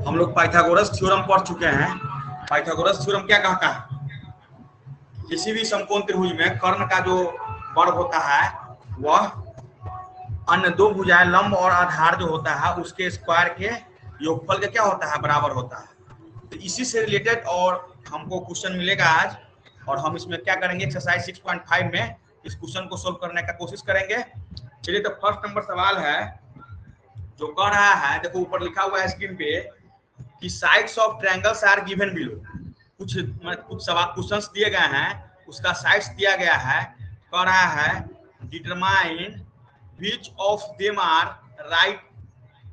हम लोग Pythagoras theorem पढ़ चुके हैं। पाइथागोरस थ्योरम क्या कहता है? किसी भी समकोण त्रिभुज में कर्ण का जो वर्ग होता है वह अन्य दो भुजाएं लंब और आधार जो होता है उसके स्क्वायर के योगफल के क्या होता है, बराबर होता है। तो इसी से रिलेटेड और हमको क्वेश्चन मिलेगा आज, और हम इसमें क्या करेंगे, एक्सरसाइज 6.5 में इस क्वेश्चन को सोल्व करने का कोशिश करेंगे। चलिए, तो फर्स्ट नंबर सवाल है जो कह रहा है, देखो ऊपर लिखा हुआ है स्क्रीन पे कि sides of triangles are given below. कुछ सवाल क्वेश्चंस दिए गए हैं, उसका साइड्स दिया गया है। कह रहा है determine which of them are right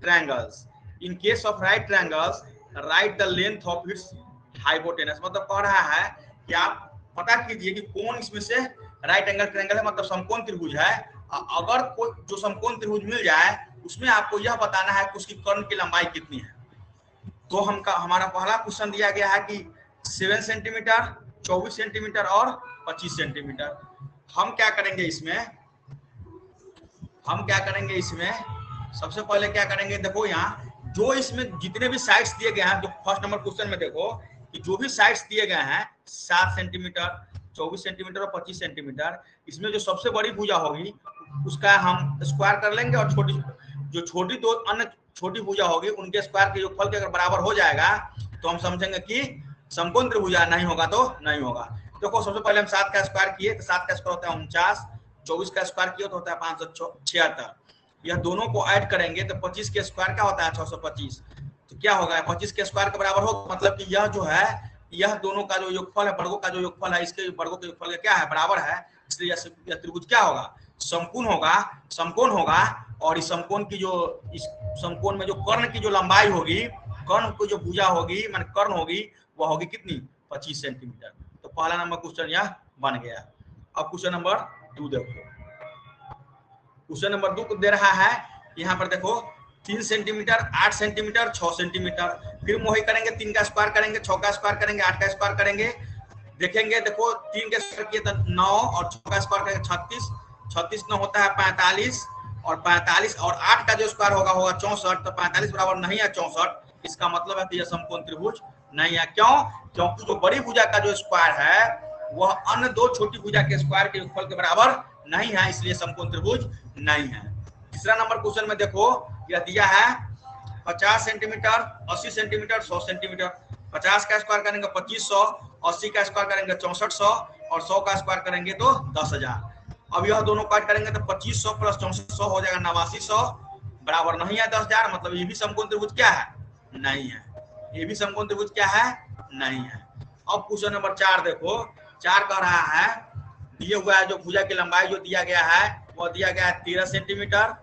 triangles. In case of right triangles, write the length of its hypotenuse. मतलब कह रहा है कि आप पता कीजिए कि कौन इसमें से राइट एंगल ट्रायंगल है, मतलब समकोण त्रिभुज है। अगर कोई जो समकोण त्रिभुज मिल जाए उसमें आपको यह बताना है कि उसकी कर्ण की लंबाई कितनी है। तो हमारा पहला क्वेश्चन दिया गया है कि 7 सेंटीमीटर, 24 सेंटीमीटर और 25 सेंटीमीटर। हम क्या करेंगे इसमें सबसे पहले क्या करेंगे, देखो यहाँ जो इसमें जितने भी साइड्स दिए गए हैं, जो फर्स्ट नंबर क्वेश्चन में देखो कि जो भी साइड्स दिए गए हैं 7 सेंटीमीटर, 24 सेंटीमीटर और 25 सेंटीमीटर, इसमें जो सबसे बड़ी भुजा होगी उसका हम स्क्वायर कर लेंगे, और छोटी दो अन्य छोटी भुजा होगी उनके स्क्वायर के योगफल के अगर बराबर हो जाएगा तो हम समझेंगे कि समकोण त्रिभुजा, नहीं होगा तो नहीं होगा। देखो सबसे पहले हम 7 का स्क्वायर किए तो 7 का स्क्वायर होता है 49, 24 का स्क्वायर किया तो होता है 576। यह दोनों को ऐड करेंगे तो 25 के स्क्वायर क्या होता है 625। तो क्या होगा 25 के स्क्वायर के बराबर हो, मतलब कि यह जो है यह दोनों का जो योगफल है, वर्गों का जो योगफल है, इसके वर्गों के योगफल क्या है, बराबर है। इसलिए यह त्रिभुज क्या होगा, समकोण होगा। और इस समकोण की जो इस समकोण में जो कर्ण की जो लंबाई होगी, कर्ण को जो भुजा होगी मान कर्ण होगी, वह होगी कितनी, 25 सेंटीमीटर। तो पहला नंबर क्वेश्चन यह बन गया। अब क्वेश्चन नंबर 2 देखो। क्वेश्चन नंबर 2 को दे रहा है, यहाँ पर देखो 3 सेंटीमीटर, 8 सेंटीमीटर, 6 सेंटीमीटर। फिर वही करेंगे, 3 का स्क्वायर करेंगे, 6 का स्क्वायर करेंगे, 8 का स्क्वायर करेंगे। देखेंगे देखो 3 के स्क्वायर किए तो 9 और 6 का स्क्वायर करेंगे 36, 36 9 होता है 45, और 45 और 8 का जो स्क्वायर होगा 64। तो 45 बराबर नहीं है 64, इसका मतलब है कि यह समकोण त्रिभुज नहीं है। क्यों? क्योंकि जो बड़ी भुजा का जो स्क्वायर है वह अन्य दो छोटी भुजा के स्क्वायर के योगफल के बराबर नहीं है, इसलिए समकोण त्रिभुज नहीं है। तीसरा नंबर क्वेश्चन में देखो यह दिया है 50 सेंटीमीटर, 80 सेंटीमीटर, 100 सेंटीमीटर। 50 का स्क्वायर करेंगे 2500, 80 का स्क्वायर करेंगे 6400 और 100 का स्क्वायर करेंगे तो 10,000। अब यह दोनों काट करेंगे तो 2500 प्लस 6400 हो जाएगा 8900, बराबर नहीं है 10,000, मतलब ये भी समकोण त्रिभुज क्या है, नहीं है। ये भी समकोण त्रिभुज क्या है, नहीं है। अब क्वेश्चन नंबर 4 देखो। 4 कह रहा है दिए हुआ है जो भुजा की लंबाई जो दिया गया है वह दिया गया है 13 सेंटीमीटर,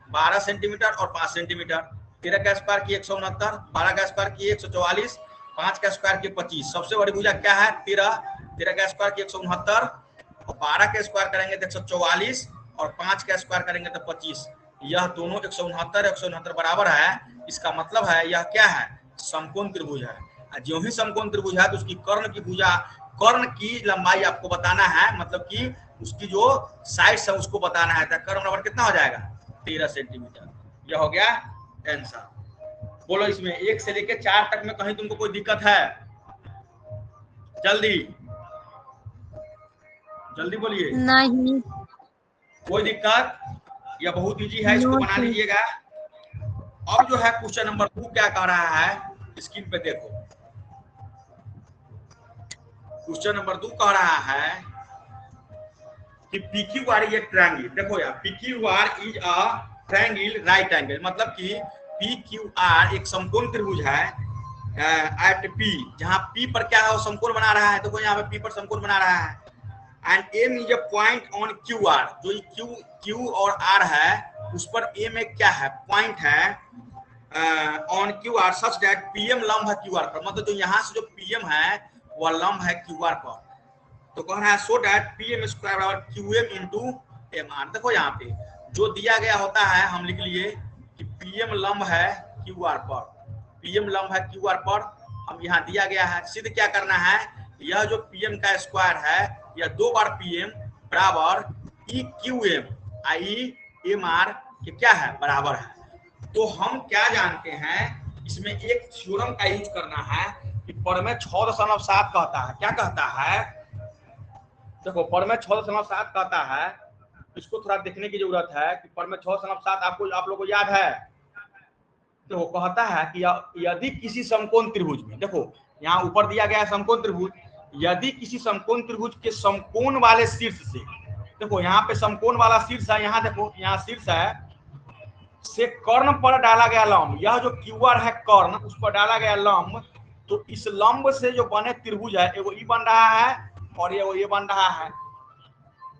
12 सेंटीमीटर और 5 सेंटीमीटर। 13 का स्क्वायर की 169, 12 का स्क्वायर की 144, 5 का स्क्वायर की 25। सबसे बड़ी भुजा क्या है 13, 13 का स्क्वायर की 169 और 12 के स्क्वायर करेंगे तो 144 और 5 का स्क्वायर करेंगे तो 25। यह दोनों 169 बराबर है, इसका मतलब है यह क्या है, समकोण त्रिभुज है। जो ही समकोण त्रिभुज है तो उसकी कर्ण की लंबाई आपको बताना है, मतलब कि उसकी जो साइड्स है उसको बताना है। कर्ण बराबर कितना हो जाएगा 13 सेंटीमीटर। यह हो गया आंसर। बोलो इसमें 1 से लेकर 4 तक में कहीं तुमको कोई दिक्कत है, जल्दी बोलिए। नहीं, कोई दिक्कत, यह बहुत इजी है, इसको बना लीजिएगा। अब जो है क्वेश्चन नंबर 2 क्या कह रहा है, स्क्रीन पे देखो। क्वेश्चन नंबर 2 कह रहा है कि PQR इज ए ट्रायंगल। देखो यार, PQR is a triangle right angle, मतलब कि PQR एक समकोण त्रिभुज है एट P, जहां P पर क्या है वो समकोण बना रहा है। देखो यहाँ पे P पर समकोण बना रहा है। And M is a point on QR, जो Q और R है उस पर M एक क्या है, पॉइंट है on QR such that PM लंब है QR पर, मतलब जो यहाँ से जो PM है वह लंब है QR पर। तो कह रहा है सो दैट PM स्क्वायर बराबर QM इंटू MR। देखो यहाँ पे जो दिया गया होता है हम लिख लिए कि PM लंब है QR पर, PM लंब है QR पर। हम यहाँ दिया गया है, सिद्ध क्या करना है, यह जो PM का स्क्वायर है यह 2 बार PM बराबर EQM IMR के क्या है, बराबर है। तो हम क्या जानते हैं इसमें एक थ्योरम का यूज करना है कि प्रमेय 6.7 कहता है। क्या कहता है? देखो प्रमेय 6.7 कहता है, इसको थोड़ा देखने की जरूरत है कि प्रमेय 6.7 आप लोगों को याद है? तो वो कहता है कि यदि किसी समकोण त्रिभुज में, देखो यहाँ ऊपर दिया गया है समकोण त्रिभुज, यदि किसी समकोण त्रिभुज के समकोण वाले शीर्ष से, देखो यहाँ पे समकोण वाला शीर्ष है, यहाँ देखो यहाँ शीर्ष है, से कर्ण पर डाला गया लंब, यह जो क्यूआर है कर्ण, उस पर डाला गया लंब, तो इस लंब से जो बने त्रिभुज है, एगो ई बन रहा है और ये बन रहा है।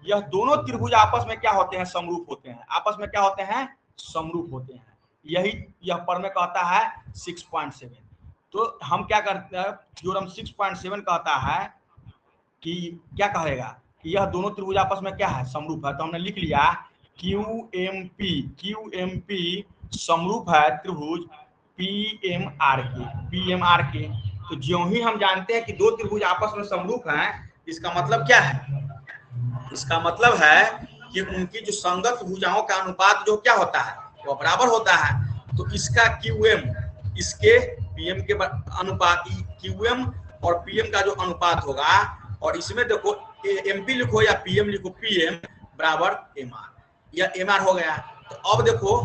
यह दोनों त्रिभुज आपस में क्या होते हैं? समरूप होते हैं। आपस में क्या होते हैं? समरूप होते हैं। यही यह प्रमेय कहता है 6.7। तो हम क्या करते हैं, थ्योरम 6.7 कहता है कि क्या कहेगा कि यह दोनों त्रिभुज आपस में क्या है? समरूप है। तो हमने लिख लिया QMP समरूप है त्रिभुज PMR के। तो ज्यों ही हम जानते हैं कि दो त्रिभुज आपस में समरूप हैं, इसका मतलब क्या है? इसका मतलब है कि उनकी जो संगत भुजाओं का अनुपात जो क्या होता है, वो बराबर होता है। तो इसका QM इसके PM के अनुपात, QM और PM का जो अनुपात होगा, और इसमें देखो MP लिखो या PM लिखो, PM बराबर MR, यह MR हो गया। तो अब देखो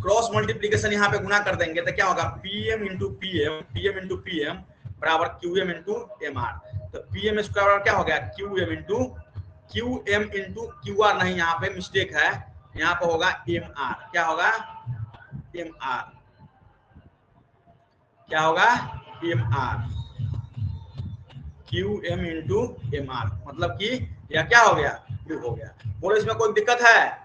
क्रॉस मल्टीप्लीकेशन यहाँ पे गुना कर देंगे तो क्या होगा? PM इंटू PM बराबर QM इंटू MR। तो PM स्क्वायर क्या हो गया? QM इंटू QR, नहीं यहाँ पे मिस्टेक है, यहाँ पे होगा MR। क्या होगा? MR क्या होगा? MR, QM इंटू MR, मतलब कि यह क्या हो गया? हो गया। बोलो इसमें कोई दिक्कत है?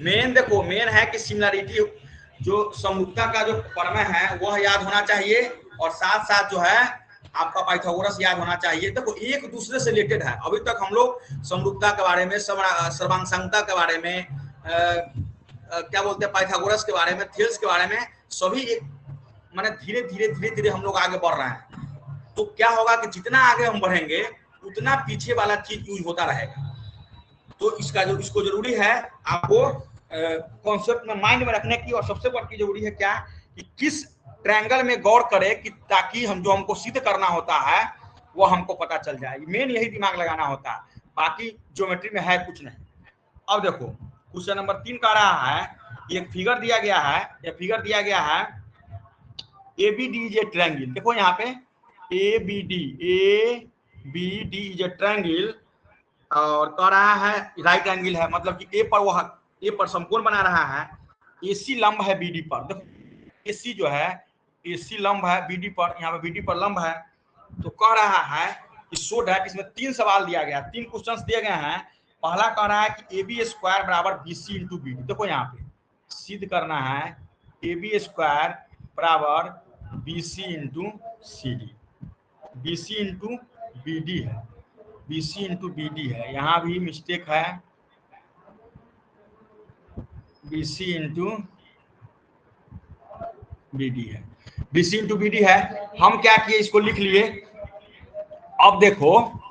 मेन देखो, मेन है कि सिमिलरिटी, जो समरूपता का जो प्रमेय है वह याद होना चाहिए, और साथ साथ जो है आपका पाइथागोरस याद होना चाहिए। देखो एक दूसरे से रिलेटेड है। अभी तक हम लोग समरूपता के बारे में, सर्वांगसंगता के बारे में, क्या बोलते हैं, पाइथागोरस के बारे में, थेल्स के बारे में, सभी एक माने धीरे धीरे हम लोग आगे बढ़ रहे हैं। तो क्या होगा कि जितना आगे हम बढ़ेंगे उतना पीछे वाला चीज यूज होता रहेगा। तो इसको जरूरी है आपको कॉन्सेप्ट में माइंड में रखने की। और सबसे बड़ी जरूरी है क्या कि किस ट्रायंगल में गौर करें कि ताकि हमको सिद्ध करना होता है वो हमको पता चल जाए। मेन यही दिमाग लगाना होता है, बाकी ज्योमेट्री में है कुछ नहीं। अब देखो क्वेश्चन नंबर 3 का रहा है, एक फिगर दिया गया है, यह फिगर दिया गया है ABD इज ए ट्रायंगल। देखो यहाँ पे ABD इज ए ट्रायंगल, और कह रहा है राइट एंगल है, मतलब कि ए पर समकोण बना रहा है, AC लंब है BD पर। देखो AC जो है, AC लंब है BD पर, यहाँ पे BD पर लंब है। तो कह रहा है कि शो दैट, इसमें 3 सवाल दिया गया, 3 क्वेश्चंस दिए गए हैं। पहला कह रहा है कि AB स्क्वायर बराबर BC इंटू BD। देखो यहाँ पे सिद्ध करना है AB स्क्वायर बराबर BC into CD, BC into BD है, BC इंटू BD है, यहाँ भी मिस्टेक है, BC इंटू BD है, BC इंटू BD है। हम क्या किए, इसको लिख लिए। अब देखो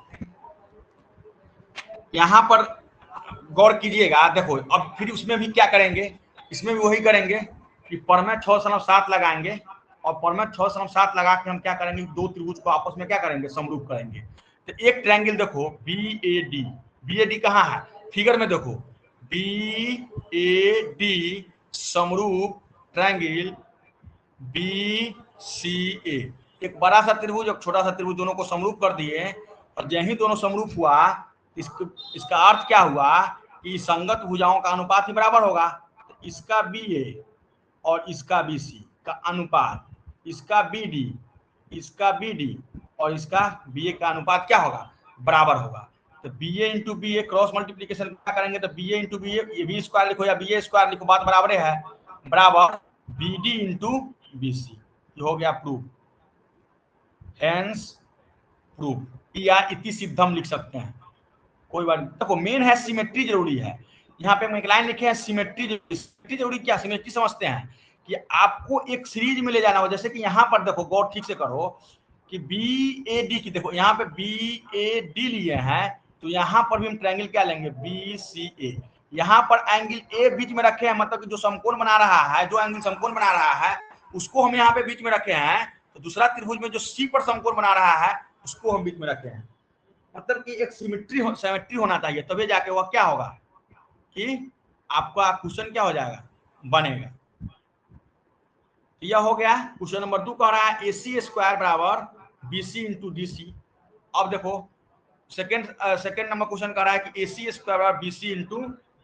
यहाँ पर गौर कीजिएगा, देखो अब फिर उसमें भी क्या करेंगे, इसमें भी वही करेंगे कि प्रमेय 6.7 लगाएंगे, और प्रमेय 6.7 लगा के हम क्या करेंगे, दो त्रिभुज को आपस में क्या करेंगे, समरूप करेंगे। तो एक ट्रायंगल देखो BAD कहाँ है फिगर में, देखो BAD समरूप ट्रायंगल BCA, एक बड़ा सा त्रिभुज और छोटा सा त्रिभुज, दोनों को समरूप कर दिए। और जैसे ही दोनों समरूप हुआ, इसका अर्थ क्या हुआ कि संगत भुजाओं का अनुपात ही बराबर होगा। तो इसका BA और इसका BC का अनुपात, इसका BD, इसका BD और इसका BA का अनुपात क्या होगा, बराबर होगा। तो BA into BA cross multiplication क्या करेंगे, तो BA इंटू BA, ये B स्क्वायर लिखो या BA स्क्वायर लिखो, बात बराबर है, बराबर BD इंटू BC। ये हो गया प्रूफ, हेंस प्रूफ, या इति सिद्धम लिख सकते हैं, कोई बात नहीं। देखो मेन है सिमेट्री जरूरी है। यहाँ पे हम एक लाइन लिखे हैं सिमेट्री जरूरी। क्या सिमेट्री समझते हैं कि आपको एक सीरीज में ले जाना हो। जैसे कि यहाँ पर देखो गौर ठीक से करो कि BAD की, देखो यहाँ पे BAD लिए हैं, तो यहाँ पर भी हम ट्रायंगल क्या लेंगे, BCA। यहाँ पर एंगल ए बीच में रखे हैं, मतलब कि जो समकोण बना रहा है, जो एंगल समकोण बना रहा है उसको हम यहाँ पे बीच में रखे हैं। तो दूसरा त्रिभुज में जो सी पर समकोण बना रहा है उसको हम बीच में रखे हैं। मतलब कि एक सिमेट्री होना चाहिए, तभी जाके वह क्या होगा कि आपका क्वेश्चन क्या हो जाएगा, बनेगा। यह हो गया क्वेश्चन नंबर 2। कह रहा है AC स्क्वायर बराबर BC इंटू DC। अब देखो सेकेंड नंबर क्वेश्चन कह रहा है कि AC स्क्वायर बराबर BC इंटू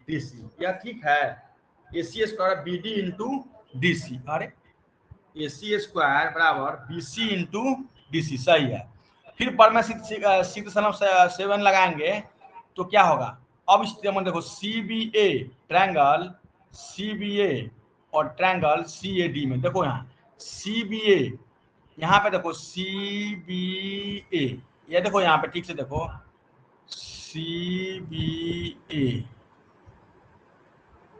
DC। यह ठीक है, AC square BD into DC। अरे AC स्क्वायर बराबर BC इंटू DC सही है। फिर पर में सीधे सलम 7 लगाएंगे तो क्या होगा। अब इस में देखो CBA ट्रायंगल CBA और ट्रायंगल CAD में देखो यहाँ CBA, यहाँ पे देखो CBA, ये देखो यहाँ पे ठीक से देखो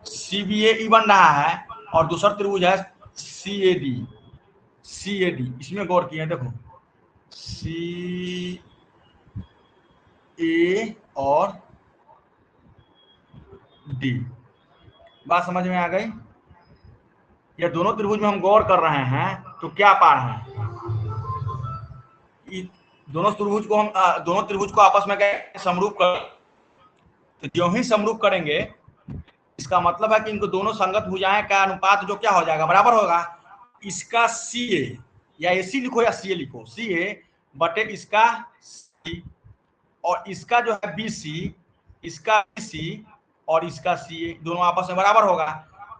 CBA ई बन रहा है और दूसरा त्रिभुज है CAD। इसमें गौर किए देखो CA और D। बात समझ में आ गई। ये दोनों त्रिभुज में हम गौर कर रहे हैं तो क्या पा रहे हैं, दोनों त्रिभुज को आपस में समरूप कर, तो जो ही समरूप करेंगे इसका मतलब है कि इनको दोनों संगत भुजाएं का अनुपात जो क्या हो जाएगा, बराबर होगा। इसका CA या AC लिखो या CA लिखो, CA बटे इसका C और इसका जो है BC, इसका BC और इसका CA दोनों आपस में बराबर होगा।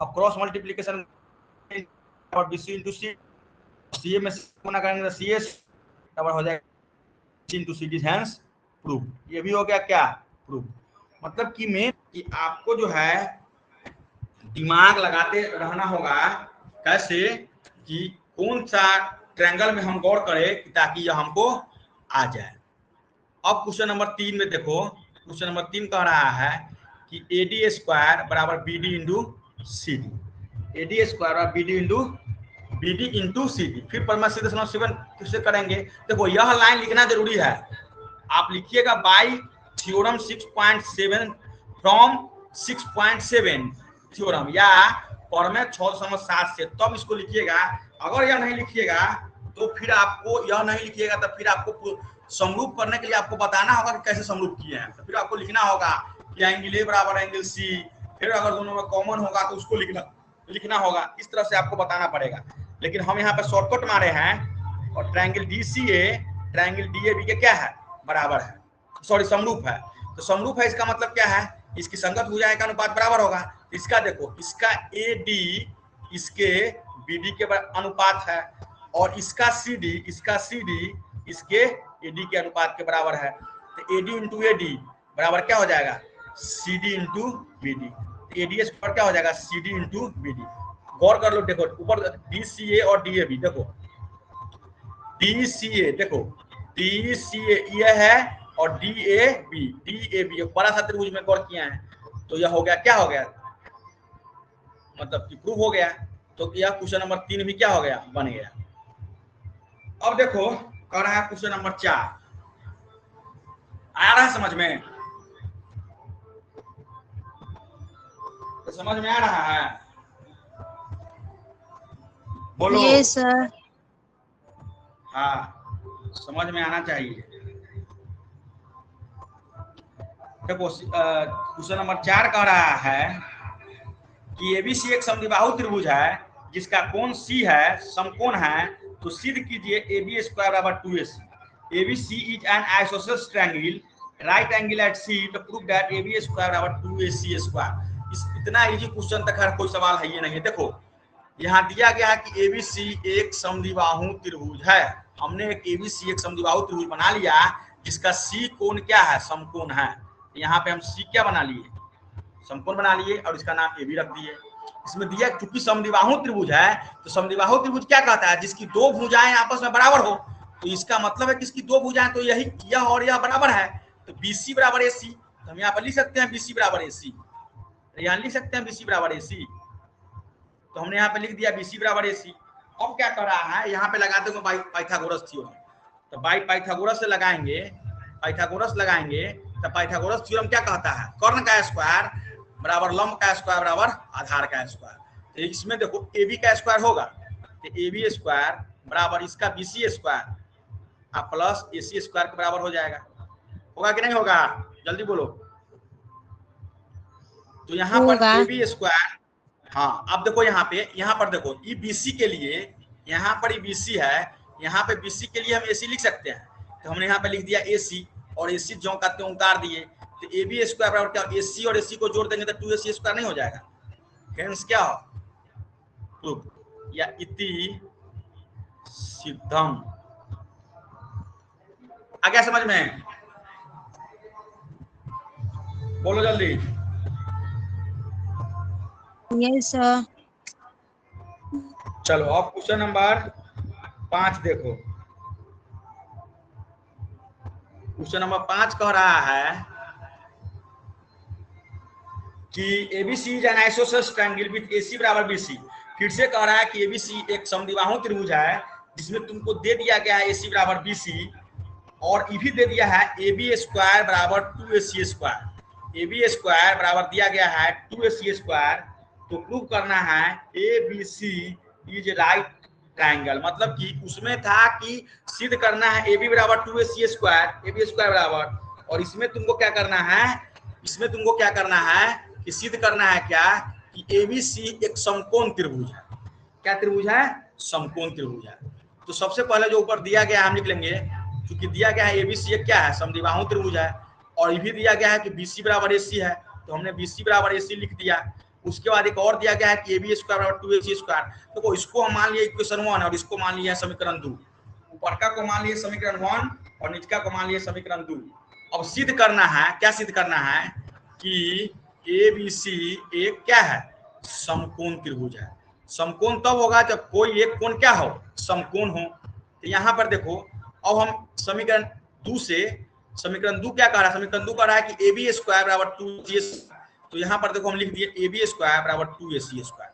अब क्रॉस मल्टीप्लीकेशन और BC इंटू C, CA में गुना करेंगे तो CS बराबर हो जाएगा इंटू CD, हेंस प्रूफ। ये भी हो गया क्या, प्रूफ। मतलब कि मेन कि आपको जो है दिमाग लगाते रहना होगा कैसे कि कौन सा ट्रायंगल में हम गौर करें ताकि यह हमको आ जाए। अब क्वेश्चन नंबर 3 में देखो, क्वेश्चन नंबर 3 कह रहा है कि AD स्क्वायर बराबर BD into CD। AD square बराबर BD इंटू CD। फिर पर मैं सीधे 7 किससे करेंगे। देखो यह लाइन लिखना जरूरी है, आप लिखिएगा बाई थ्योरम 6.7 फ्रॉम 6.7 थ्योरम या फॉर्मेट 6.7 से, तब इसको लिखिएगा। अगर यह नहीं लिखिएगा तो फिर आपको यह नहीं लिखिएगा तो फिर आपको समरूप करने के लिए आपको बताना होगा कि कैसे समरूप किए हैं। तो फिर आपको लिखना होगा कि एंगल ए बराबर एंगल सी, फिर अगर दोनों में कॉमन होगा तो उसको लिखना होगा। इस तरह से आपको बताना पड़ेगा। लेकिन हम यहाँ पे शॉर्टकट मारे हैं और ट्रायंगल DCA ट्रायंगल DAB के क्या है, बराबर है, सॉरी समरूप है। तो समरूप है इसका मतलब क्या है, इसकी संगत भुजाएं का अनुपात बराबर होगा। इसका देखो इसका AD इसके BD के अनुपात है और इसका CD इसके AD के अनुपात के बराबर है। तो AD इंटू AD बराबर क्या हो जाएगा, CD into BD। AD square क्या हो जाएगा, CD इंटू BD। गौर कर लो, देखो ऊपर DCA और DAB, देखो DCA देखो DCA ये है और DAB बड़ा सा त्रिभुज में गौर किया है। तो यह हो गया, क्या हो गया, मतलब कि प्रूव हो गया। तो यह क्वेश्चन नंबर 3 भी क्या हो गया, बन गया। अब देखो कह रहा है क्वेश्चन नंबर 4, आ रहा है समझ में, तो समझ में आ रहा है, बोलो। Yes sir. हाँ समझ में आना चाहिए। देखो क्वेश्चन नंबर 4 कह रहा है कि ABC एक समद्विबाहु त्रिभुज है जिसका कोण C है, समकोण है, तो सिद्ध कीजिए AB स्क्वायर बराबर 2AC। ABC is an isosceles triangle right angle at C to prove that AB square बराबर 2AC स्क्वायर। इस इतना इजी क्वेश्चन तक हर कोई सवाल है ये नहीं है। देखो यहाँ दिया गया है कि ABC एक समद्विबाहु त्रिभुज है। हमने एक ABC एक समद्विबाहु त्रिभुज बना लिया जिसका C कोण क्या है, समकोण है। यहाँ पे हम C क्या बना लिए, समकोण बना लिए और इसका नाम AB रख दिए। इसमें दिया क्योंकि समद्विबाहु त्रिभुज है तो समद्विबाहु त्रिभुज क्या कहता है, जिसकी दो भुजाएं आपस में बराबर हो। तो इसका मतलब है कि इसकी दो भुजाएं तो यही यह और यह बराबर है। तो BC बराबर AC, तो हम यहाँ पर लिख सकते हैं BC बराबर AC, यहाँ लिख सकते हैं BC बराबर AC। तो हमने यहाँ पे लिख दिया BC बराबर AC। अब क्या कर रहा है, यहाँ पे लगा दूंगा बाई पाइथागोरस थ्योरम। तो बाई पाइथागोरस से लगाएंगे, पाइथागोरस लगाएंगे तो पाइथागोरस थ्योरम क्या कहता है, कर्ण का स्क्वायर बराबर लंब का स्क्वायर बराबर आधार का स्क्वायर। तो इसमें देखो ए बी का स्क्वायर होगा तो ए बी स्क्वायर बराबर इसका बी सी स्क्वायर और प्लस ए सी स्क्वायर के बराबर हो जाएगा। होगा कि नहीं होगा, जल्दी बोलो। तो यहाँ पर ए बी स्क्वायर, हाँ अब देखो यहाँ पर देखो ई बी सी के लिए, यहाँ पर ई बी सी है, यहाँ पे बी सी के लिए हम ए सी लिख सकते हैं, तो हमने यहाँ पे लिख दिया ए सी और ए सी जो का त्यों उतार दिए। तो ए बी स्क्वायर बराबर क्या, ए सी और ए सी को जोड़ देंगे तो 2ac स्क्वायर नहीं हो जाएगा। हेंस क्या हो प्रूफ या इति सिद्धम। आ गया समझ में, बोलो जल्दी। Yes sir. चलो अब क्वेश्चन नंबर 5 देखो। क्वेश्चन नंबर 5 कह रहा है कि ABC is an isosceles triangle with AC बराबर बीसी। फिर से कह रहा है कि एबीसी एक समद्विबाहु त्रिभुज है जिसमें तुमको दे दिया गया है एसी बराबर बीसी और ये भी दे दिया है ए बी स्क्वायर बराबर 2ac स्क्वायर। ए बी स्क्वायर बराबर दिया गया है 2ac स्क्वायर। तो प्रूव करना है A B C is right triangle, मतलब कि उसमें था कि सिद्ध करना है ए बी बराबर 2ac स्क्वायर, ए बी स्क्वायर बराबर, और इसमें तुमको क्या करना है, इसमें तुमको क्या करना है कि सिद्ध करना है क्या कि ए बी सी एक समकोण त्रिभुज है। क्या त्रिभुज है, समकोण त्रिभुज है। तो सबसे पहले जो ऊपर दिया गया हम लिख लेंगे, क्योंकि दिया गया है एबीसी क्या है, समद्विबाहु त्रिभुज है, और ये भी दिया गया है कि बीसी बराबर एसी है, तो हमने बीसी बराबर एसी लिख दिया। उसके बाद एक और दिया गया है कि ए बी स्क्वायर बराबर 2ac स्क्वायर। तो इसको हम मान लिए इक्वेशन 1 और इसको मान लिया समीकरण 2। ऊपर का को मान लिए समीकरण 1 और नीचे को मान लिए समीकरण 2। अब सिद्ध करना है, क्या सिद्ध करना है कि ए बी सी एक क्या है, समकोण त्रिभुज है। समकोण तब होगा जब कोई एक कोण क्या हो, समकोण हो। तो यहाँ पर देखो अब हम समीकरण 2 से, समीकरण 2 क्या कह रहा है, समीकरण 2 कह रहा है कि ए बी स्क्वायर बराबर 2ac। तो यहाँ पर देखो हम लिख दिए ए बी स्क्वायर बराबर 2ac स्क्वायर।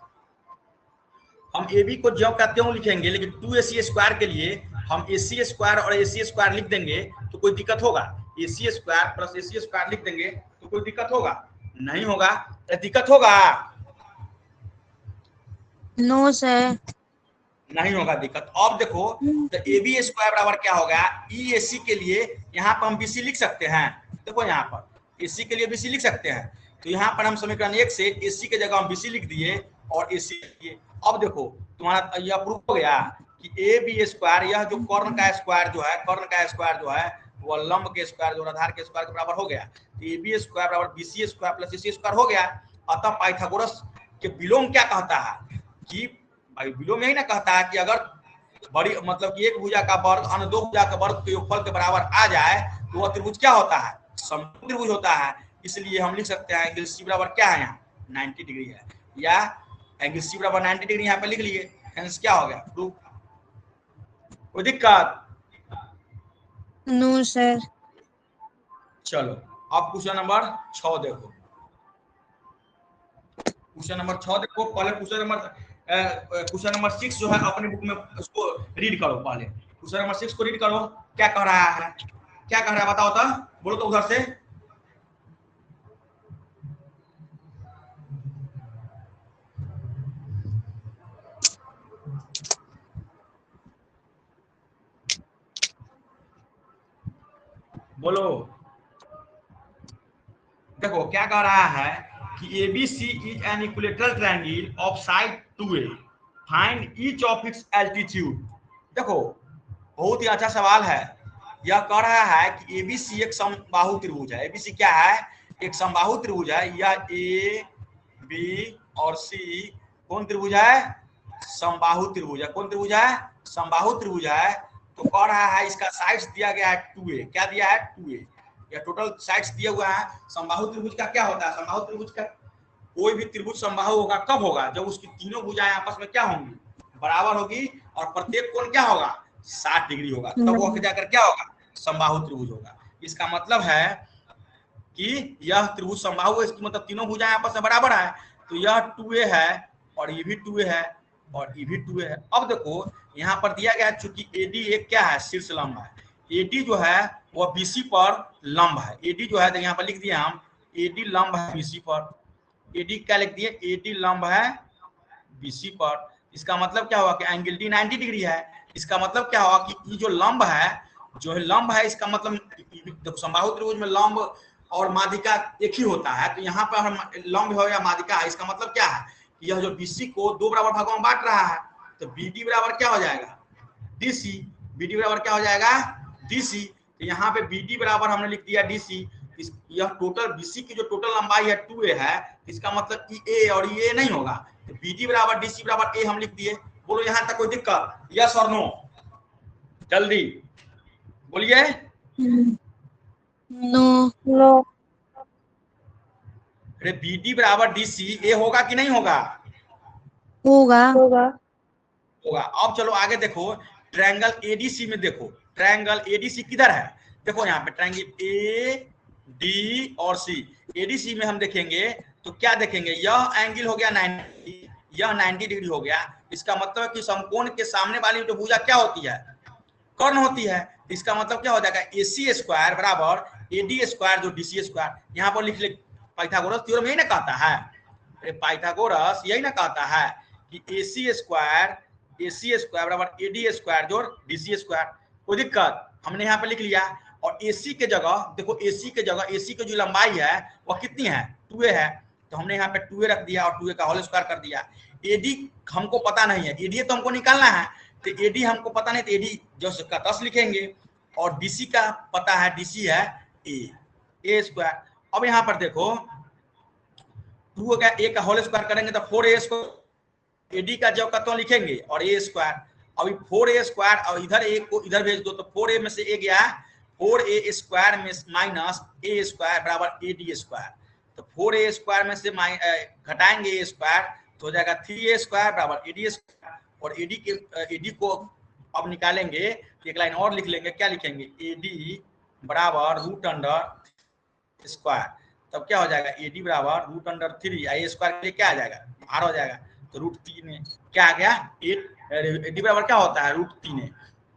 हम ए बी को ज्यों का त्यों लिखेंगे, लेकिन 2ac स्क्वायर के लिए हम ac स्क्वायर और ac स्क्वायर लिख देंगे तो कोई दिक्कत होगा, ac square plus ac square लिख देंगे तो कोई दिक्कत होगा, नहीं होगा। दिक्कत होगा, नो सर, नहीं होगा दिक्कत। अब देखो तो ए बी स्क्वायर बराबर क्या होगा, ई ए सी के लिए यहाँ पर हम बी सी लिख सकते हैं। देखो यहाँ पर ए सी के लिए बी सी लिख सकते हैं, तो यहाँ पर हम समीकरण 1 से ए सी के जगह हम बी सी लिख दिए और ए सी लिख दिए। अब देखो तुम्हारा यह प्रूफ हो गया कि ए बी स्क्वायर, यह जो कर्ण का स्क्वायर जो है, कर्ण का स्क्वायर जो है वो लंब के स्क्वायर जो आधार के स्क्वायर के बराबर हो गया। तो ए बी स्क्वायर बराबर बी सी स्क्वायर प्लस ए सी स्क्वायर हो गया। अतः पाइथागोरस के विलोम क्या कहता है कि भाई विलोम यही ना कहता है कि अगर बड़ी मतलब कि एक भुजा का वर्ग अन्य दो भुजा का वर्ग के योगफल के बराबर आ जाए तो वह त्रिभुज क्या होता है, समकोण त्रिभुज होता है। इसलिए हम लिख सकते हैं एंगल सी बराबर क्या है, यहाँ 90 डिग्री है, या एंगल सी बराबर 90 डिग्री यहाँ पे लिख लिए। हेंस क्या हो गया प्रूफ। कोई दिक्कत, नो सर। चलो अब क्वेश्चन नंबर 6 देखो। क्वेश्चन नंबर 6 देखो। पहले क्वेश्चन नंबर 6 जो है अपने बुक में उसको रीड करो। पहले क्वेश्चन नंबर 6 को रीड करो, क्या कह रहा है, क्या कह रहा है बताओ तो, बोलो तो उधर से। बोलो, देखो क्या कह रहा है कि ABC is an equilateral triangle of side 2a. Find each of its altitude. देखो बहुत ही अच्छा सवाल है। यह कह रहा है कि ABC एक समबाहु त्रिभुज है। ABC क्या है, एक समबाहु त्रिभुज है। यह A, B और C कौन त्रिभुज है, समबाहु त्रिभुज है। कौन त्रिभुज है, समबाहु त्रिभुज है। तो कह रहा है इसका साइड्स दिया गया है 2a। क्या दिया है, 2a। या टोटल साइड्स दिया हुआ है। समबाहु त्रिभुज का क्या होता है, समबाहु त्रिभुज का कोई भी त्रिभुज समबाहु होगा कब होगा, जब उसकी तीनों भुजाएं आपस में क्या होंगी, बराबर होगी, और प्रत्येक कोण क्या होगा, 60 डिग्री होगा, तब वो जाकर क्या होगा, समबाहु त्रिभुज होगा। इसका मतलब है कि यह त्रिभुज समबाहु है, इसकी मतलब तीनों भुजाएं आपस में बराबर है। तो यह 2a है और ये भी 2a है और ये भी 2a है। अब देखो यहाँ पर दिया गया है, चूंकि AD एक क्या है, शीर्ष लंब है, एडी जो है वह बीसी पर लंब है। एडी जो है यहाँ पर लिख दिए हम, एडी लंब है बीसी पर। एडी क्या लिख दिए, एडी लंब है बीसी पर। इसका मतलब क्या हुआ कि एंगल डी 90 डिग्री है। इसका मतलब क्या हुआ कि ये जो लंब है, जो है लंब है, इसका मतलब देखो समबाहु त्रिभुज में लंब और माध्यिका एक ही होता है। तो यहाँ पर हम लंब हो या माध्यिका है, इसका मतलब क्या है कि यह जो बीसी को दो बराबर भागों में बांट रहा है, तो बीडी बराबर क्या हो जाएगा, डीसी। बीडी बराबर क्या हो जाएगा, डीसी। तो यहाँ पे बीडी बराबर हमने लिख दिया डीसी। यह टोटल बीसी की जो टोटल लंबाई है 2a है, इसका मतलब ए और ये नहीं होगा, तो बीडी बराबर डीसी बराबर ए हम लिख दिए। बोलो यहाँ तक कोई दिक्कत, यस और नो, जल्दी बोलिए। नो। नो। अरे बीडी बराबर डीसी ए होगा कि नहीं होगा, होगा। होगा। होगा। अब चलो आगे देखो, ट्रायंगल एडीसी में देखो, ट्रायंगल एडीसी किधर है, देखो यहाँ पे ट्रायंगल ए डी और सी। एडीसी में हम देखेंगे तो क्या देखेंगे, यह एंगल हो गया 90, यह 90 डिग्री हो गया। इसका मतलब है कि समकोण के सामने वाली जो भुजा क्या होती है, कर्ण होती है। इसका मतलब क्या हो जाएगा, AC स्क्वायर बराबर AD स्क्वायर जो DC स्क्वायर। यहाँ पर लिख ले, पाइथागोरस थ्योरम यही ना कहता है, अरे पाइथागोरस यही ना कहता है कि AC स्क्वायर बराबर AD स्क्वायर जो DC स्क्वायर। कोई दिक्कत, हमने यहाँ पे लिख लिया। और AC के जगह देखो, AC के जगह AC की जो लंबाई है वह कितनी है, 2a है, तो हमने यहाँ पे 2a रख दिया और 2a का होल स्क्वायर कर दिया। AD हमको पता नहीं है, AD तो हमको निकालना है, तो AD हमको पता नहीं, तो AD जो का 10 लिखेंगे। और DC का पता है, DC है a स्क्वायर। अब यहाँ पर देखो 2 का a का होल स्क्वायर करेंगे तो 4a स्क्वायर, AD का जब का तो लिखेंगे और a स्क्वायर। अभी 4a स्क्वायर और इधर a को इधर भेज दो, तो 4a में से a गया, 4a स्क्वायर में माइनस a स्क्वायर बराबर AD स्क्वायर। तो 4a स्क्वायर में से घटाएंगे a स्क्वायर तो हो जाएगा 3a स्क्वायर बराबर AD स्क्वायर। और AD को अब निकालेंगे तो एक लाइन और लिख लेंगे, क्या लिखेंगे, AD बराबर रूट अंडर स्क्वायर। तब क्या हो जाएगा, AD बराबर रूट अंडर 3, a स्क्वायर के लिए क्या आ जाएगा, बाहर हो जाएगा, तो रूट 3 क्या आ गया, AD बराबर क्या होता है, रूट 3।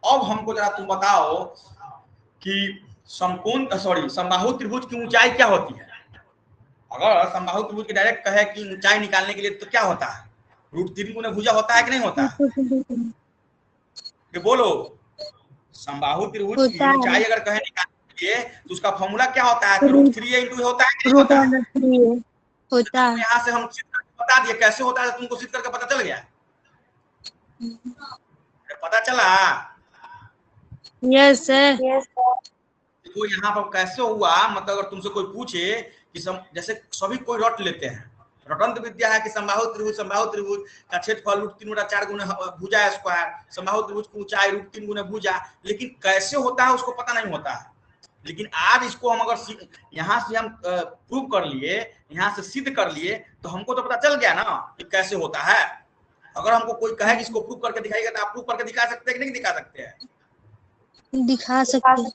अब हमको जरा तुम बताओ कि समकोण समबाहु त्रिभुज की ऊंचाई क्या होती है। अगर समबाहु त्रिभुज की डायरेक्ट कहे कि ऊंचाई निकालने के लिए तो क्या होता है, रूट 3 गुना भुजा होता है कि नहीं होता है, कि बोलो। समबाहु त्रिभुज की ऊंचाई अगर कहे निकालने के लिए तो उसका फॉर्मूला क्या होता है, तो रूट 3a इंटू होता है कि नहीं होता है, होता है। यहाँ से हम सिद्ध करके बता दिए कैसे होता है, तुमको सिद्ध करके पता चल गया, पता चला। Yes sir. तो यहाँ पर कैसे हुआ, मतलब अगर तुमसे कोई पूछे कि जैसे सभी कोई रट लेते हैं, रटंत विद्या है कि समबाहु त्रिभुज का क्षेत्रफल रूट 3 बटा 4 गुना भुजा स्क्वायर, समबाहु त्रिभुज की ऊंचाई रूट 3 गुना भुजा, लेकिन कैसे होता है उसको पता नहीं होता है। लेकिन आज इसको हम अगर यहाँ से हम प्रूव कर लिए, यहाँ से सिद्ध कर लिए, तो हमको तो पता चल गया ना कि कैसे होता है। अगर हमको कोई कहे कि इसको प्रूव करके दिखाइएगा तो आप प्रूव करके दिखा सकते हैं कि नहीं दिखा सकते हैं, दिखा सकते हैं।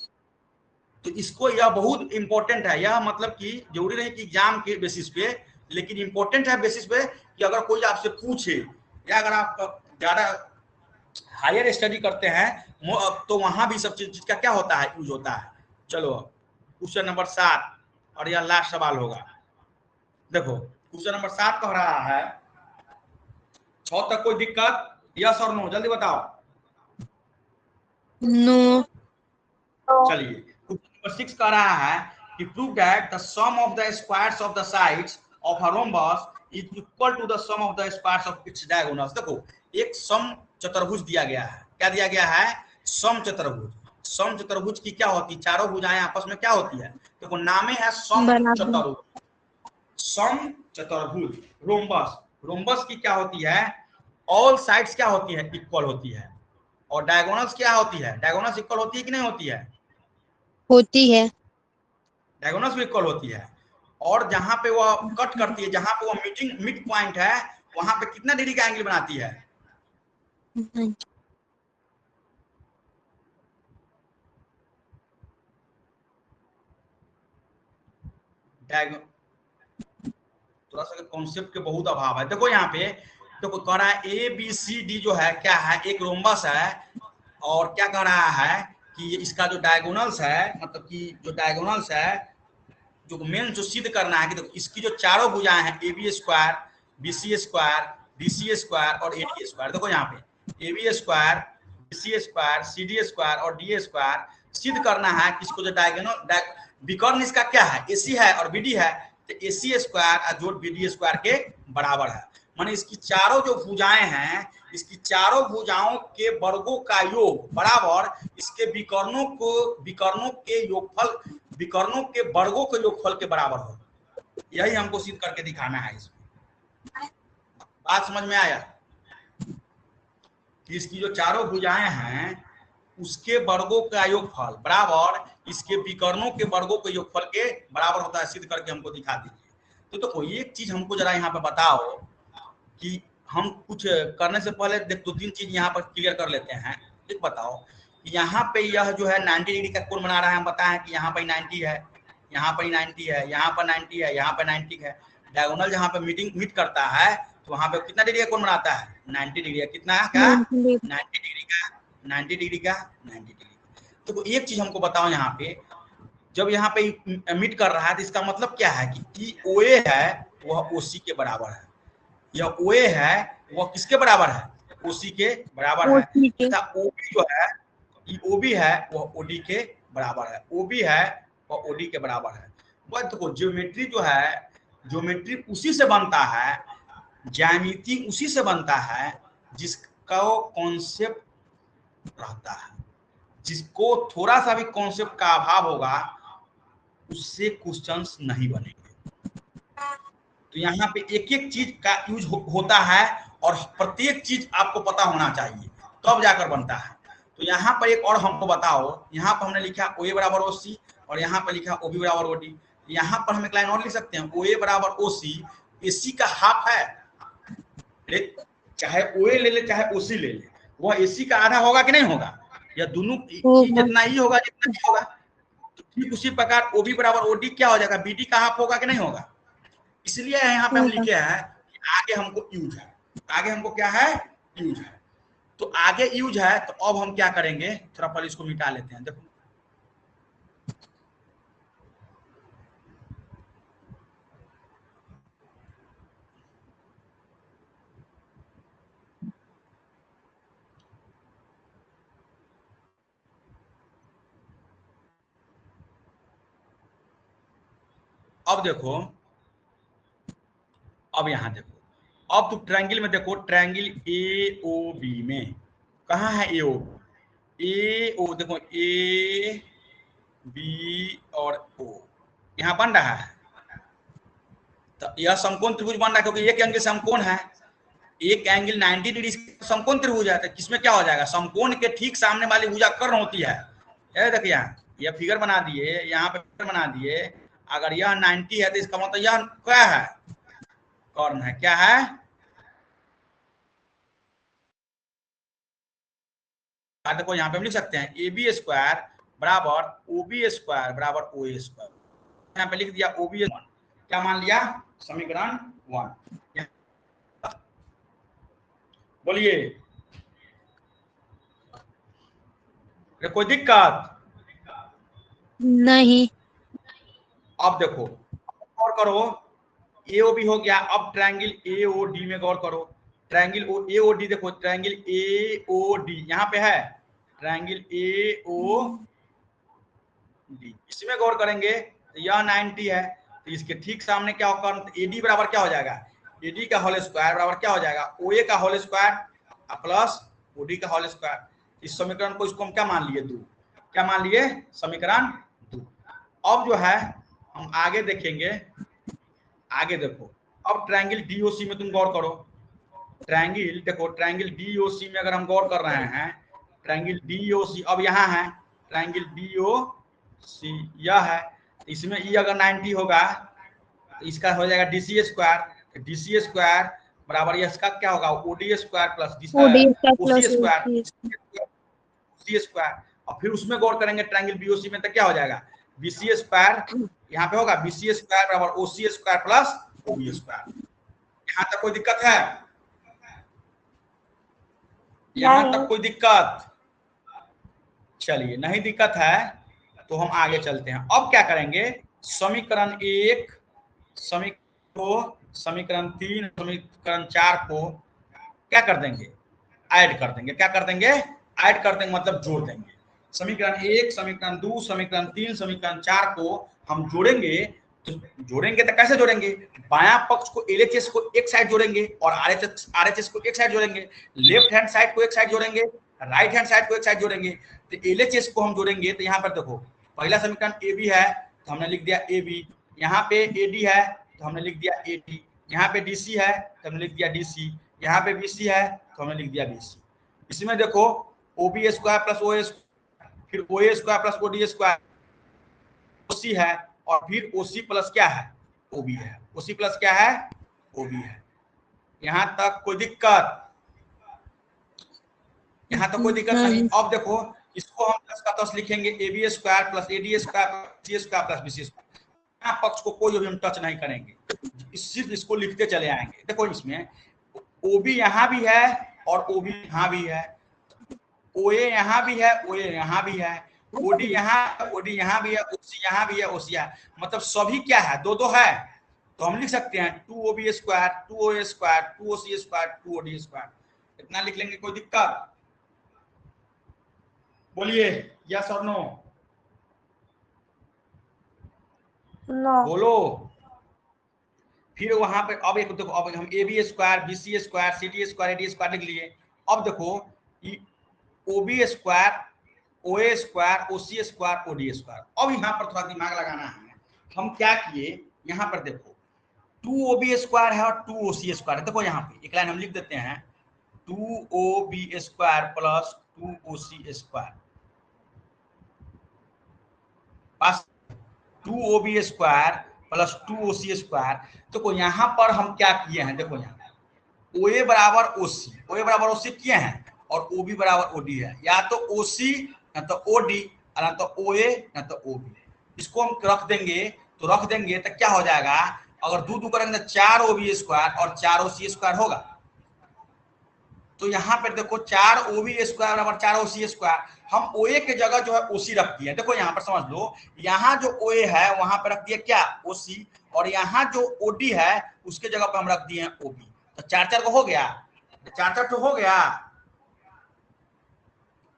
तो इसको यह बहुत इंपॉर्टेंट है। यह मतलब कि जरूरी नहीं कि एग्जाम के बेसिस पे, लेकिन इंपॉर्टेंट है बेसिस पे कि अगर कोई आपसे पूछे या अगर आप ज्यादा हायर स्टडी करते हैं तो वहां भी सब चीज का क्या होता है, यूज होता है। चलो क्वेश्चन नंबर 7 और यह लास्ट सवाल होगा। देखो क्वेश्चन नंबर 7 कह रहा है 6 तक कोई दिक्कत, यस और नो, जल्दी बताओ। नो। चलिए क्वेश्चन नंबर 6 कह रहा है कि prove that the sum of the squares of the sides of a rhombus is equal to the sum of the squares of its diagonals. देखो एक सम चतुर्भुज दिया गया है, क्या दिया गया है, सम चतुर्भुज। सम चतुर्भुज की क्या होती है, चारों भुजाएं आपस में क्या होती है, देखो नामे है सम चतुर्भुज। सम चतुर्भुज रोम्बस, रोम्बस की क्या होती है, ऑल साइड्स क्या होती है, इक्वल होती है। और डायगोनल्स क्या होती है, डायगोनल्स इक्वल होती है कि नहीं होती है, होती है। डायगोनल्स भी इक्वल होती है। और जहां पे वो कट करती है, जहां पे वो मिड पॉइंट है, वहां पे कितना डिग्री का एंगल बनाती है, थोड़ा सा कॉन्सेप्ट के बहुत अभाव है। देखो यहाँ पे देखो कह रहा है ABCD जो है क्या है, एक रोम्बस है। और क्या कह रहा है कि इसका जो डायगोनल्स है, मतलब कि जो डायगोनल्स है, जो मेन जो सिद्ध करना है कि देखो इसकी जो चारों भुजाएं हैं A B square, B C square, D C square और ए डी स्क्वायर, देखो यहाँ पे A B square, B C square, C D square और डी स्क्वायर सिद्ध करना है कि इसको जो डायगोनल विकर्ण इसका क्या है, ए सी है और बी डी है, तो ए सी स्क्वायर जोड़ बी डी स्क्वायर के बराबर है। माने इसकी चारों जो भुजाएं हैं, इसकी चारों भुजाओं के वर्गों का योग बराबर इसके विकर्णों के योगफल, विकर्णों के वर्गों के योगफल के बराबर हो। यही हमको सिद्ध करके दिखाना है। इसमें बात समझ में आया कि इसकी जो चारों भुजाएं हैं उसके वर्गों का योगफल बराबर इसके विकर्णों के वर्गों के योगफल के बराबर होता है, सिद्ध करके हमको दिखा दीजिए। तो कोई एक चीज हमको जरा यहाँ पे बताओ कि हम कुछ करने से पहले देख 2-3 चीज यहाँ पर क्लियर कर लेते हैं। एक बताओ कि यहाँ पे यह जो है 90 डिग्री का कोण बना रहा है, हम बताएं कि यहाँ पर 90 है, यहाँ पर 90 है, यहाँ पर 90 है, यहाँ पर 90 है। डायगोनल जहाँ पे मीट करता है तो वहाँ पे कितना डिग्री का कोण बनाता है, 90 डिग्री। कितना का 90 डिग्री का, 90 डिग्री का, 90 डिग्री। तो एक चीज हमको बताओ, यहाँ पे जब यहाँ पे मीट कर रहा है तो इसका मतलब क्या है कि OA है वह OC के बराबर है, यह OA है वह किसके बराबर है, OC के बराबर है, तथा OB जो है, OB है वह OD के बराबर है, OB है वह OD के बराबर है। वह देखो ज्योमेट्री जो है, ज्योमेट्री उसी से बनता है, ज्यामिति उसी से बनता है जिसका कॉन्सेप्ट रहता है। जिसको थोड़ा सा भी कॉन्सेप्ट का अभाव होगा उससे क्वेश्चंस नहीं बनेंगे। तो यहाँ पे एक एक चीज का यूज होता है और प्रत्येक चीज आपको पता होना चाहिए तब जाकर बनता है। तो यहाँ पर एक और हमको बताओ, यहाँ पर हमने लिखा OA बराबर OC और यहाँ पर लिखा OB बराबर OD। यहाँ पर हम एक लाइन और लिख सकते हैं, OA बराबर OC, AC का हाफ है, चाहे OA ले ले चाहे OC ले ले, वह AC का आधा होगा कि नहीं होगा, या दोनों जितना ही होगा जितना ही होगा। तो ठीक उसी प्रकार OB बराबर OD क्या हो जाएगा, BD का हाफ होगा कि नहीं होगा। इसलिए यहाँ पे हम लिखे हैं कि आगे हमको यूज है, आगे हमको क्या है, यूज है। तो आगे यूज है तो अब हम क्या करेंगे, थोड़ा पहले इसको मिटा लेते हैं। देखो अब देखो, अब यहाँ देखो, अब तो ट्रायंगल में देखो, ट्रायंगल AOB में कहाँ है AO, देखो A B और O यहाँ बन रहा है। तो यह समकोण त्रिभुज बन रहा है क्योंकि एक एंगल समकोण है, एक एंगल 90 डिग्री समकोण त्रिभुज है। तो किसमें क्या हो जाएगा, समकोण के ठीक सामने वाली भुजा कर्ण होती है। देखिए यहाँ यह फिगर बना दिए, यहाँ पे फिगर बना दिए। अगर यह 90 है तो इसका मतलब यह क्या है, कर्ण है। क्या है, देखो यहाँ पे हम लिख सकते हैं AB स्क्वायर बराबर OB स्क्वायर बराबर OA स्क्वायर। यहाँ पे लिख दिया OB, क्या मान लिया, समीकरण 1। बोलिए कोई दिक्कत नहीं। अब देखो गौर करो, AOB हो गया। अब ट्रायंगल AOD में गौर करो, ट्रायंगल AOD देखो, ट्रायंगल AOD यहाँ पे है, ट्रायंगल AOD इसमें गौर करेंगे तो यह 90 है, तो इसके ठीक सामने क्या होगा, AD बराबर क्या हो जाएगा, AD का होल स्क्वायर बराबर क्या हो जाएगा, OA का होल स्क्वायर प्लस OD का होल स्क्वायर। इस समीकरण को, इसको हम क्या मान लिए, 2। क्या मान लिए, समीकरण 2। अब जो है हम आगे देखेंगे, आगे देखो, अब ट्रायंगल DOC में तुम गौर करो, ट्रायंगल देखो, ट्रायंगल DOC में अगर हम गौर कर रहे हैं, ट्रायंगल DOC अब यहाँ है, ट्रायंगल DOC यह है, इसमें E अगर 90 होगा तो इसका हो जाएगा DC स्क्वायर, DC स्क्वायर बराबर इसका क्या होगा, OD square plus OC square. और फिर उसमें गौर करेंगे ट्रायंगल BOC में तो क्या हो जाएगा, BC स्क्वायर यहाँ पे होगा, BC स्क्वायर बराबर OC square plus OB square. यहाँ तक कोई दिक्कत है, यहाँ तक कोई दिक्कत, चलिए नहीं दिक्कत है तो हम आगे चलते हैं। अब क्या करेंगे, समीकरण 1 समीकरण 3 समीकरण 4 को क्या कर देंगे, ऐड कर देंगे। क्या कर देंगे, ऐड कर देंगे मतलब जोड़ देंगे। समीकरण 1 समीकरण 2 समीकरण 3 समीकरण 4 को हम जोड़ेंगे। तो जोड़ेंगे तो कैसे जोड़ेंगे, बायां पक्ष को एलएचएस को एक साइड जोड़ेंगे और आरएचएस को एक साइड जोड़ेंगे, लेफ्ट हैंड साइड को एक साइड जोड़ेंगे, राइट हैंड साइड को एक साइड जोड़ेंगे। तो एलएचएस को हम जोड़ेंगे तो यहाँ पर देखो पहला समीकरण ए बी है तो हमने लिख दिया ए बी, यहाँ पे एडी है तो हमने लिख दिया एडी, यहाँ पे डीसी है तो हमने लिख दिया डीसी, यहाँ पे बीसी है तो हमने लिख दिया बीसी। इसमें देखो ओबी स्क्वायर प्लस ओ फिर O square plus OD square OC है और फिर ओसी प्लस क्या है, ओबी है। ओसी प्लस क्या है, ओबी है। यहां तक कोई दिक्कत, यहां तक कोई दिक्कत नहीं। अब देखो इसको हम 10 का 10 लिखेंगे, A B square plus AD square C square plus BC square. यहाँ पक्ष को कोई भी हम टच नहीं करेंगे, सिर्फ इसको लिखते चले आएंगे। देखो इसमें ओबी यहाँ भी है और ओबी यहाँ भी है, ओए यहाँ भी है, ओए यहाँ भी है, ओडी यहाँ भी है, ओसी यहाँ भी है, ओसी है, मतलब सभी क्या है, दो दो है। तो हम लिख सकते हैं 2OB square 2OA square 2OC square 2OD square. इतना लिख लेंगे, कोई दिक्कत? बोलिए यस और नो। नो। बोलो। फिर वहां पे अब एक देखो, अब हम AB square BC square CD square AD square लिख लिए। अब देखो OB square OA square OC square OD square. अब यहाँ पर थोड़ा दिमाग लगाना है। हम क्या किए, यहाँ पर देखो 2OB स्क्वायर है और 2OC स्क्वायर है। देखो यहाँ पे एक लाइन हम लिख देते हैं 2OB square plus 2OC square पास 2OB square plus 2OC square. देखो यहाँ पर हम क्या किए हैं, देखो यहाँ OA बराबर OC किए हैं और OB बराबर OD है। या तो OC या तो OD, ना तो OA ना तो OB। इसको हम रख देंगे तो क्या हो जाएगा, अगर दो करेंगे तो 4OB स्क्वायर और 4OC स्क्वायर होगा। तो यहाँ पर देखो 4OB स्क्वायर बराबर 4OC स्क्वायर। हम OA के जगह जो है OC रख दिए। देखो यहाँ पर समझ लो, यहाँ जो OA है वहां पर रख दिया क्या, OC, और यहाँ जो OD है उसके जगह पर हम रख दिए हैं OB। तो 4 को हो गया, 4 तो हो गया।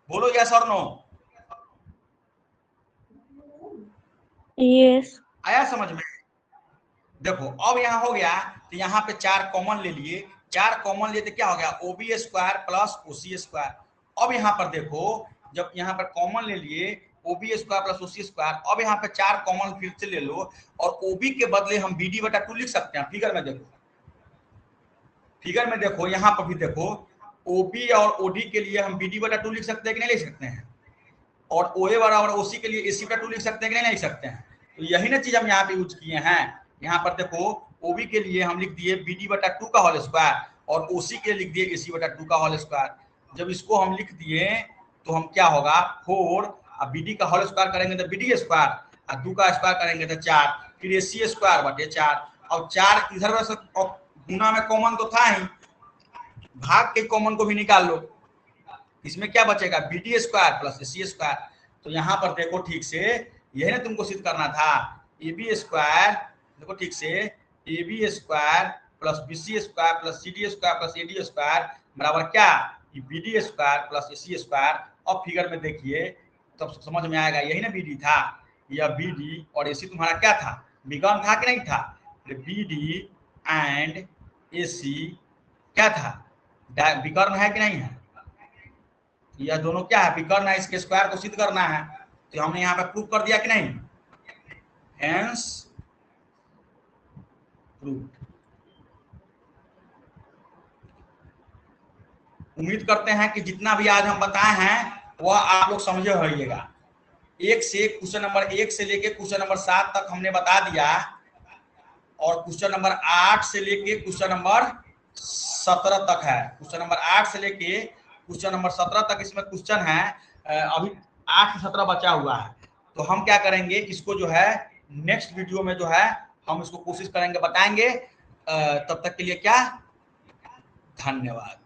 बोलो यस और नो। यस। आया समझ में? देखो अब यहाँ हो गया तो यहाँ पे 4 कॉमन ले लिए, 4 कॉमन लिए तो क्या हो गया, OB square plus OC square. अब यहाँ पर देखो जब यहाँ पर कॉमन ले लिए OB square plus OC square, अब यहाँ पे 4 कॉमन फिर से ले लो और OB के बदले हम BD बटा 2 लिख सकते हैं। फिगर में देखो, फिगर में देखो, यहाँ पर भी देखो OB और OD के लिए हम BD बटा 2 लिख सकते हैं कि नहीं लिख सकते हैं, और OA बराबर OC के लिए AC बटा 2 लिख सकते हैं कि नहीं लिख सकते हैं। तो यही ना चीज हम यहाँ पे यूज किए हैं। यहाँ पर देखो OB के लिए हम लिख दिए BD बटा 2 का होल स्क्वायर और OC के लिए लिख दिए AC बटा 2 का होल स्क्वायर। जब इसको हम लिख दिए तो हम क्या होगा 4, अब BD का होल स्क्वायर करेंगे तो BD स्क्वायर, और 2 का स्क्वायर करेंगे तो 4, फिर AC स्क्वायर बटे 4। अब 4 इधर से गुना में कॉमन तो था ही, भाग के कॉमन को भी निकाल लो। इसमें क्या बचेगा, BD square plus AC square. तो यहाँ पर देखो ठीक से, यही ना तुमको सिद्ध करना था, AB स्क्वायर, देखो ठीक से, AB square plus BC square plus CD square plus AD square बराबर क्या, BD square plus AC square. अब फिगर में देखिए तब तो समझ में आएगा, यही ना BD था, यह BD और AC तुम्हारा क्या था, विकर्ण था कि नहीं था। BD एंड AC क्या था, विकर्ण है कि नहीं है, यह दोनों क्या है, विकर्ण है। इसके स्क्वायर को सिद्ध करना है तो हमने यहाँ पे प्रूव कर दिया कि नहीं, हेंस प्रूव्ड। उम्मीद करते हैं कि जितना भी आज हम बताए हैं वह आप लोग समझे होइएगा। क्वेश्चन नंबर 1 से लेके क्वेश्चन नंबर 7 तक हमने बता दिया, और क्वेश्चन नंबर 8 से लेके क्वेश्चन नंबर 17 तक है। क्वेश्चन नंबर 8 से लेके क्वेश्चन नंबर 17 तक इसमें क्वेश्चन है, अभी 8 से 17 बचा हुआ है। तो हम क्या करेंगे, इसको जो है नेक्स्ट वीडियो में जो है हम इसको कोशिश करेंगे बताएंगे। तब तक के लिए क्या, धन्यवाद।